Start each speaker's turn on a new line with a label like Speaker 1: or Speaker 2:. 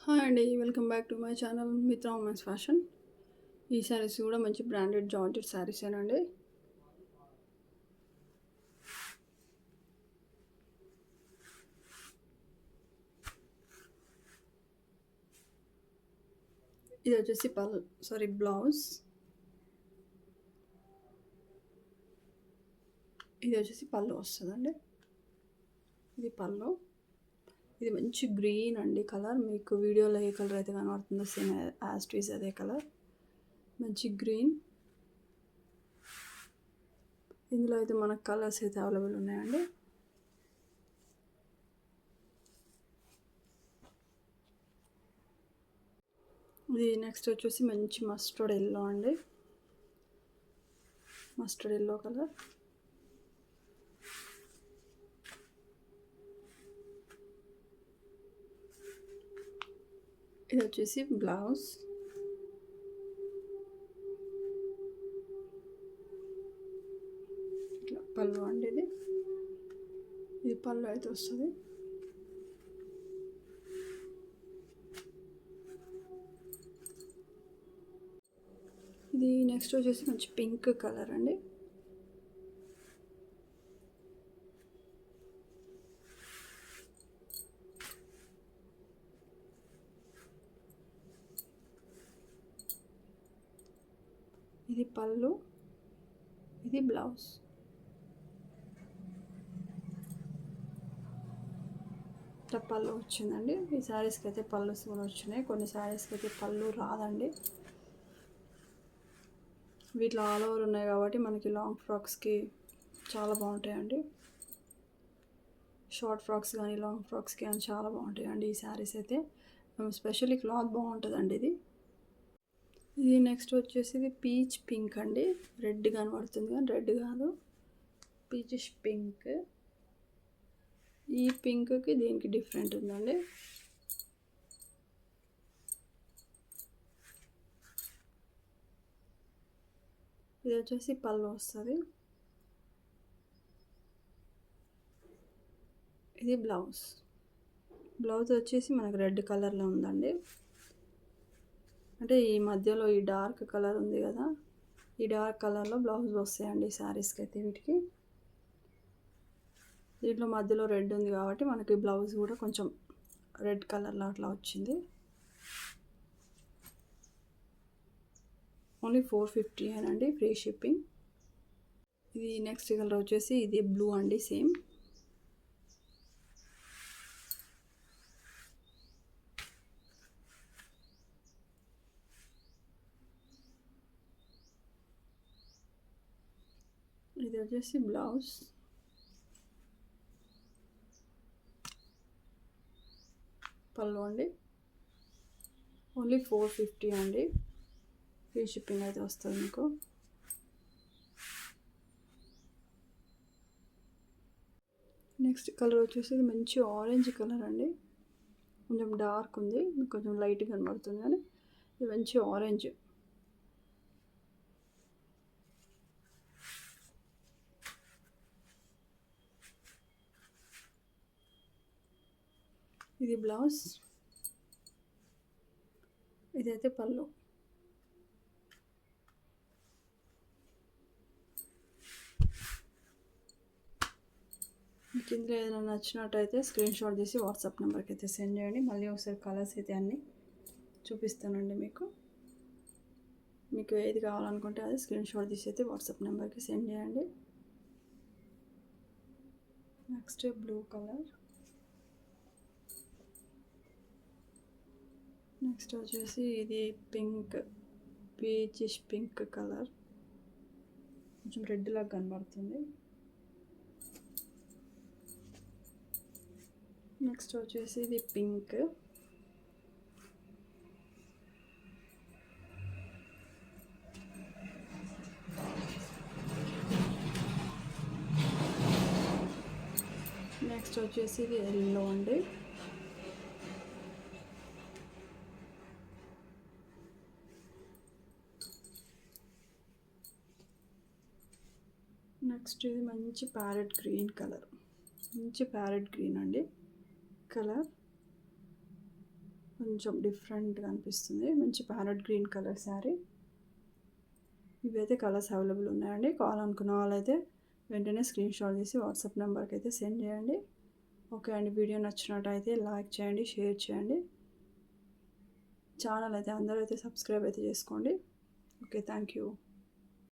Speaker 1: Hi అండి. Welcome back to my channel మిత్ర women's fashion. ఈ శారీస్ కూడా మంచి బ్రాండెడ్ జార్జెట్ శారీసేనండి. ఇది వచ్చేసి బ్లౌజ్. ఇది వచ్చేసి పళ్ళు వస్తుందండి. ఇది పళ్ళు. ఇది మంచి గ్రీన్ అండి కలర్. మీకు వీడియోలో ఏ కలర్ అయితే కనబడుతుందో సేమ్ యాజ్ ఇట్ ఈజ్ అదే కలర్. మంచి గ్రీన్. ఇందులో అయితే మనకు కలర్స్ అయితే అవైలబుల్ ఉన్నాయండి. ఇది నెక్స్ట్ వచ్చేసి మంచి మస్టర్డ్ ఎల్లో అండి. Mustard yellow colour. ఇది వచ్చేసి బ్లౌజ్. ఇట్లా పళ్ళు అండి. ఇది పళ్ళు అయితే వస్తుంది. ఇది నెక్స్ట్ వచ్చేసి మంచి పింక్ కలర్ అండి. ఇది పళ్ళు. ఇది బ్లౌజ్. ఇట్లా పళ్ళు వచ్చిందండి. ఈ శారీస్కి అయితే పళ్ళు కూడా వచ్చినాయి. కొన్ని శారీస్కి అయితే పళ్ళు రాదండి. వీటిలో ఆల్ ఓవర్ ఉన్నాయి కాబట్టి మనకి లాంగ్ ఫ్రాక్స్కి చాలా బాగుంటాయండి. షార్ట్ ఫ్రాక్స్ కానీ లాంగ్ ఫ్రాక్స్కి కానీ చాలా బాగుంటాయండి ఈ శారీస్ అయితే. స్పెషల్లీ క్లాత్ బాగుంటుందండి ఇది. ఇది నెక్స్ట్ వచ్చేసి ఇది పీచ్ పింక్ అండి. రెడ్ కనబడుతుంది కానీ రెడ్ కాదు, పీచిష్ పింక్. ఈ పింక్కి దీనికి డిఫరెంట్ ఉందండి. ఇది వచ్చేసి పళ్ళు వస్తుంది. ఇది బ్లౌజ్. బ్లౌజ్ వచ్చేసి మనకు రెడ్ కలర్లో ఉందండి. అంటే ఈ మధ్యలో ఈ డార్క్ కలర్ ఉంది కదా, ఈ డార్క్ కలర్లో బ్లౌజ్ వస్తాయండి ఈ శారీస్కి అయితే. వీటికి దీంట్లో మధ్యలో రెడ్ ఉంది కాబట్టి మనకి బ్లౌజ్ కూడా కొంచెం రెడ్ కలర్లో అట్లా వచ్చింది. ఓన్లీ 450 అండి, ఫ్రీ షిప్పింగ్. ఇది నెక్స్ట్ కలర్ వచ్చేసి ఇది బ్లూ అండి, సేమ్. ఇది వచ్చేసి బ్లౌజ్. పళ్ళు అండి. ఓన్లీ 450 అండి, ఫ్రీ షిప్పింగ్ అయితే వస్తుంది మీకు. నెక్స్ట్ కలర్ వచ్చేసి ఇది మంచి ఆరెంజ్ కలర్ అండి. కొంచెం డార్క్ ఉంది, కొంచెం లైట్ కనబడుతుంది కానీ ఇది మంచి ఆరెంజ్. ఇది బ్లౌజ్. ఇదైతే పళ్ళు. మీకు ఇందులో ఏదైనా నచ్చినట్టయితే స్క్రీన్ షాట్ తీసి వాట్సాప్ నెంబర్కి అయితే సెండ్ చేయండి. మళ్ళీ ఒకసారి కలర్స్ అయితే అన్నీ చూపిస్తానండి మీకు. మీకు ఏది కావాలనుకుంటే అది స్క్రీన్ షాట్ తీసి అయితే వాట్సాప్ నెంబర్కి సెండ్ చేయండి. Next blue colour. నెక్స్ట్ వచ్చేసి ఇది పింక్, పీచిష్ పింక్ కలర్. కొంచెం రెడ్ లాగా కనబడుతుంది. నెక్స్ట్ వచ్చేసి ఇది పింక్. నెక్స్ట్ వచ్చేసి ఇది ఎల్లో అండి. నెక్స్ట్ ఇది మంచి ప్యారెట్ గ్రీన్ కలర్. మంచి ప్యారెట్ గ్రీన్ అండి కలర్. కొంచెం డిఫరెంట్గా అనిపిస్తుంది. మంచి ప్యారెట్ గ్రీన్ కలర్ శారీ. ఇవైతే కలర్స్ అవైలబుల్ ఉన్నాయండి. కావాలనుకున్న వాళ్ళైతే వెంటనే స్క్రీన్ షాట్ తీసి వాట్సాప్ నెంబర్కి అయితే సెండ్ చేయండి. ఓకే అండి, వీడియో నచ్చినట్టయితే లైక్ చేయండి, షేర్ చేయండి. ఛానల్ అయితే అందరూ అయితే సబ్స్క్రైబ్ అయితే చేసుకోండి. Okay, thank you.